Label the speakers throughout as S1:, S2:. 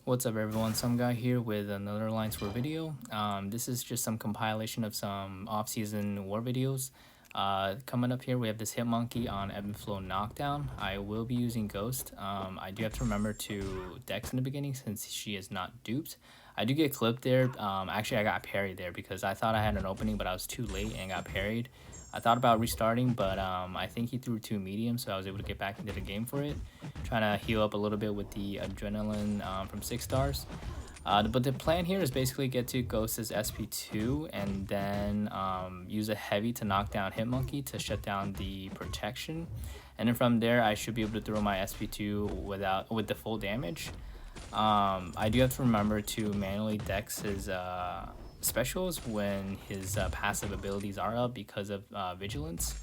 S1: What's up everyone, some guy here with another Lines War video. This is just some compilation of some off-season war videos. Coming up here we have this Hitmonkey on Ebb and Flow Knockdown. I will be using Ghost. I do have to remember to Dex in the beginning since she is not duped. I do get clipped there. Actually I got parried there because I thought I had an opening but I was too late and got parried. I thought about restarting, but I think he threw 2 mediums, so I was able to get back into the game for it. Trying to heal up a little bit with the adrenaline from 6 stars. But the plan here is basically get to Ghost's SP2 and then use a heavy to knock down Hitmonkey to shut down the protection. And then from there, I should be able to throw my SP2 with the full damage. I do have to remember to manually dex his specials when his passive abilities are up because of vigilance.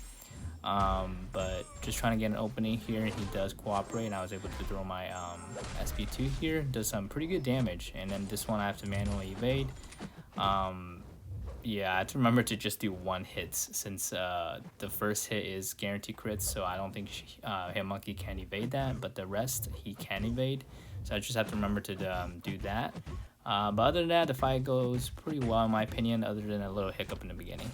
S1: But just trying to get an opening here, and he does cooperate, and I was able to throw my SP2 here. Does some pretty good damage, and then this one I have to manually evade. Yeah, I have to remember to just do 1 hit since the first hit is guaranteed crits, so I don't think Hitmonkey can evade that, but the rest he can evade. So I just have to remember to do that. But other than that, the fight goes pretty well in my opinion, other than a little hiccup in the beginning.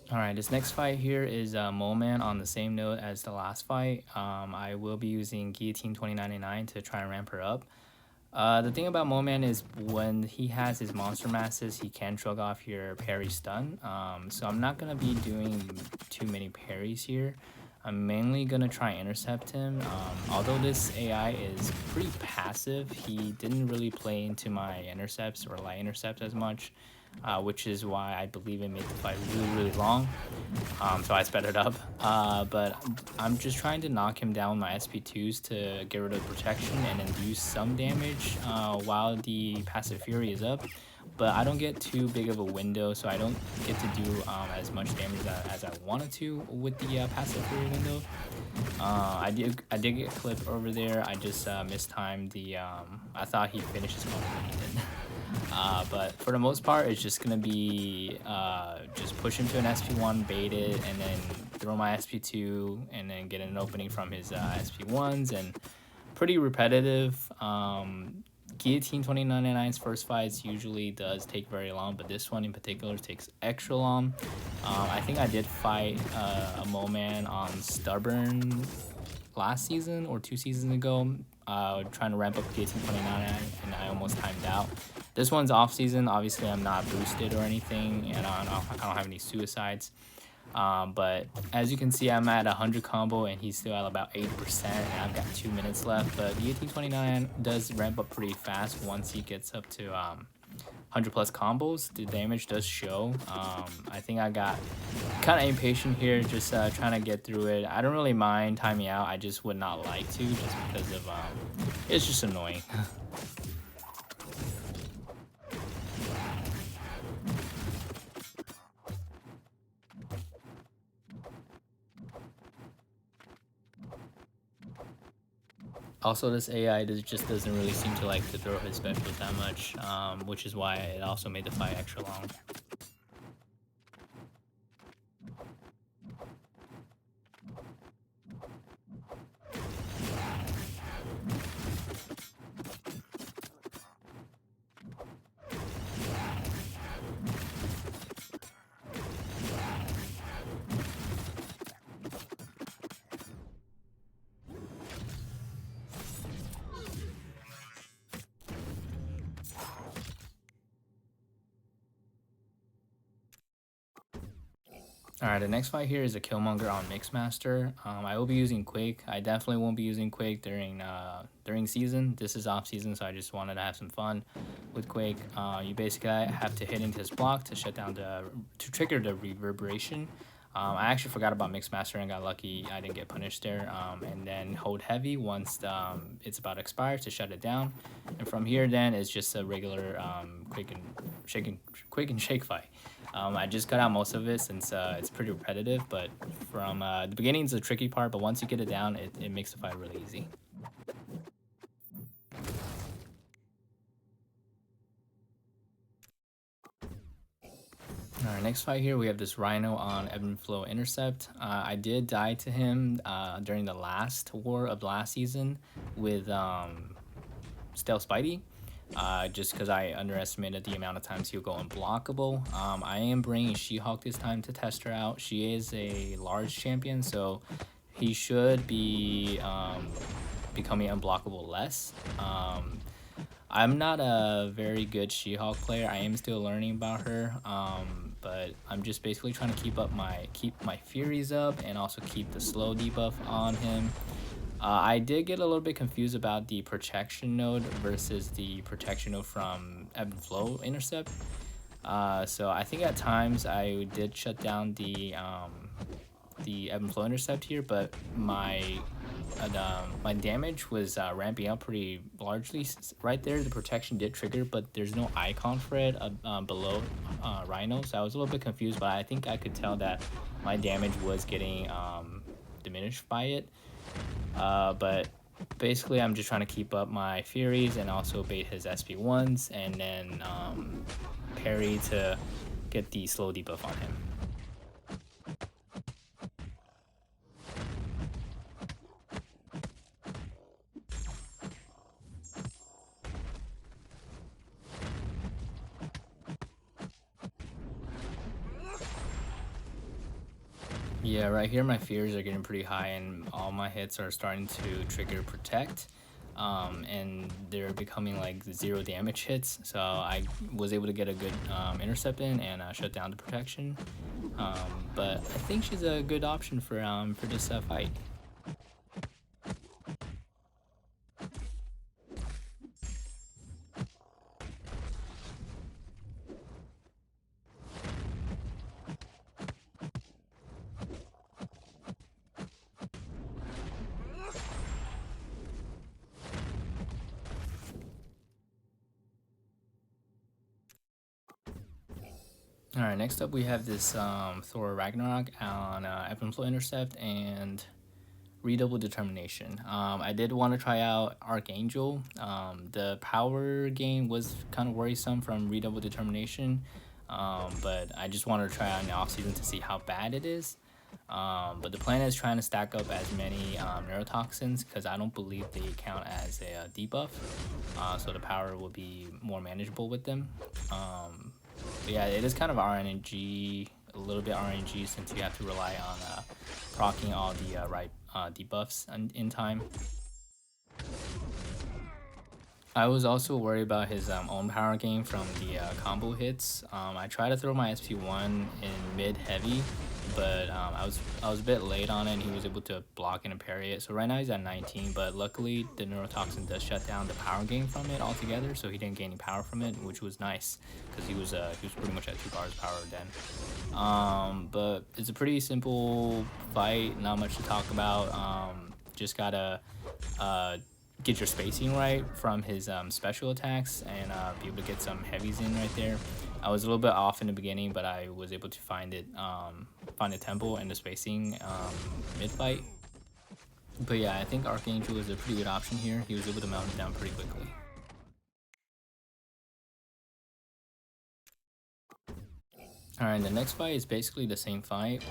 S1: Alright, this next fight here is Mole Man on the same note as the last fight. I will be using Guillotine 2099 to try and ramp her up. The thing about Mole Man is when he has his monster masses, he can shrug off your parry stun. So I'm not going to be doing too many parries here. I'm mainly going to try and intercept him. Although this AI is pretty passive, he didn't really play into my intercepts or light intercepts as much. Which is why I believe it made the fight really long. So I sped it up. But I'm just trying to knock him down with my SP2s to get rid of protection and then do some damage while the passive fury is up. But I don't get too big of a window, so I don't get to do as much damage as I wanted to with the passive fury window. I did get clipped over there. I just mistimed the. I thought he finished his combo, but he didn't. But for the most part, it's just gonna be just push him to an SP1, bait it, and then throw my SP2, and then get an opening from his SP1s, and pretty repetitive. Guillotine 2099's first fights usually does take very long, but this one in particular takes extra long. I think I did fight a Mole Man on Stubborn last season or 2 seasons ago, trying to ramp up Guillotine 2099, and I almost timed out. This one's off season. Obviously, I'm not boosted or anything, and I don't have any suicides. But as you can see, I'm at 100 combo, and he's still at about 80%, and I've got 2 minutes left. But the 1829 does ramp up pretty fast once he gets up to 100 plus combos. The damage does show. I think I got kind of impatient here, just trying to get through it. I don't really mind timing out. I just would not like to, just because of it's just annoying. Also, this AI just doesn't really seem to like to throw his specials that much, which is why it also made the fight extra long. Alright, the next fight here is a Killmonger on Mixmaster. I will be using Quake. I definitely won't be using Quake during season. This is off season, so I just wanted to have some fun with Quake. You basically have to hit into his block to shut down to trigger the reverberation. I actually forgot about Mixmaster and got lucky. I didn't get punished there. And then hold heavy once it's about to expire to shut it down. And from here, then it's just a regular quick and shake fight. I just cut out most of it since it's pretty repetitive, but from the beginning is the tricky part, but once you get it down, it makes the fight really easy. next fight here, we have this Rhino on Ebb and Flow Intercept. I did die to him during the last war of last season with Stealth Spidey, just because I underestimated the amount of times he'll go unblockable. I am bringing SHulk this time to test her out. She is a large champion, so he should be becoming unblockable less. I'm not a very good SHulk player. I am still learning about her, but I'm just basically trying to keep my Furies up and also keep the slow debuff on him. I did get a little bit confused about the protection node versus the protection node from Ebb and Flow Intercept. So I think at times I did shut down the Ebb and Flow Intercept here, but my damage was ramping up pretty largely. Right there, the protection did trigger, but there's no icon for it below Rhino, so I was a little bit confused, but I think I could tell that my damage was getting diminished by it. But basically, I'm just trying to keep up my Furies and also bait his SP1s, and then parry to get the slow debuff on him. Yeah, right here my fears are getting pretty high and all my hits are starting to trigger protect. And they're becoming like 0 damage hits, so I was able to get a good intercept in and shut down the protection. But I think she's a good option for this fight. All right, next up we have this Thor Ragnarok on Ebb and Flow Intercept and Redouble Determination. I did want to try out Archangel. The power gain was kind of worrisome from Redouble Determination, but I just wanted to try out in the offseason to see how bad it is. But the plan is trying to stack up as many neurotoxins because I don't believe they count as a debuff, so the power will be more manageable with them. But yeah, it is kind of RNG, a little bit RNG, since you have to rely on proccing all the right debuffs in time. I was also worried about his own power gain from the combo hits. I tried to throw my SP1 in mid heavy, but I was a bit late on it and he was able to block and parry it. So right now he's at 19, but luckily the neurotoxin does shut down the power gain from it altogether, so he didn't gain any power from it, which was nice because he was pretty much at 2 bars power then. But it's a pretty simple fight, not much to talk about. Just gotta get your spacing right from his special attacks and be able to get some heavies in right there. I was a little bit off in the beginning, but I was able to find the tempo and the spacing mid fight. But yeah, I think Archangel is a pretty good option here. He was able to mount it down pretty quickly. Alright, the next fight is basically the same fight,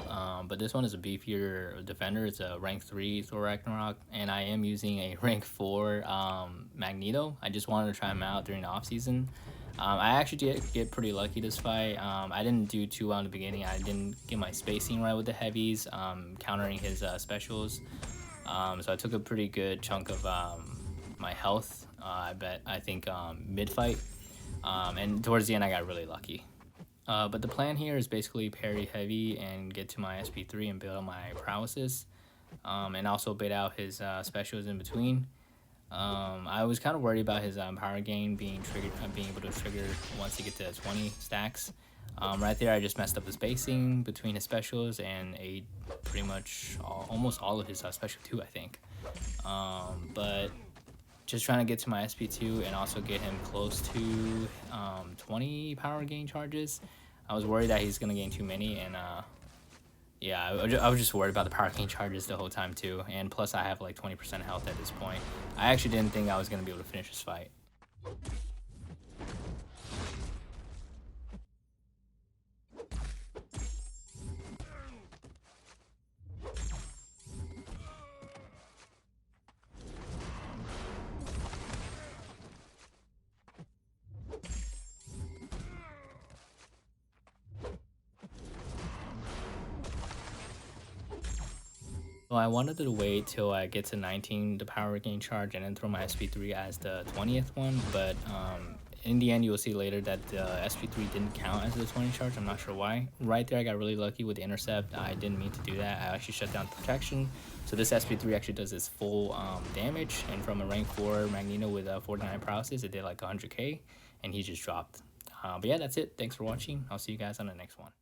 S1: but this one is a beefier defender. It's a rank 3 Thor Ragnarok, and I am using a rank 4 Magneto. I just wanted to try him out during the off season. I actually did get pretty lucky this fight. I didn't do too well in the beginning. I didn't get my spacing right with the heavies, countering his specials. So I took a pretty good chunk of my health, I think mid-fight. And towards the end, I got really lucky. But the plan here is basically parry heavy and get to my SP3 and build on my prowesses. And also bait out his specials in between. I was kind of worried about his power gain being able to trigger once he get to 20 stacks. Right there, I just messed up the spacing between his specials and ate pretty much almost all of his special 2, I think. But just trying to get to my SP2 and also get him close to 20 power gain charges. I was worried that he's going to gain too many, and yeah, I was just worried about the power gain charges the whole time too. And plus I have like 20% health at this point. I actually didn't think I was going to be able to finish this fight. So I wanted to wait till I get to 19 the power gain charge and then throw my SP3 as the 20th one, but in the end you'll see later that the SP3 didn't count as the 20 charge. I'm not sure why. Right there I got really lucky with the intercept. I didn't mean to do that. I actually shut down protection. So this SP3 actually does its full damage, and from a rank 4 Magneto with 49 paralysis, it did like 100k, and he just dropped. But yeah, that's it. Thanks for watching. I'll see you guys on the next one.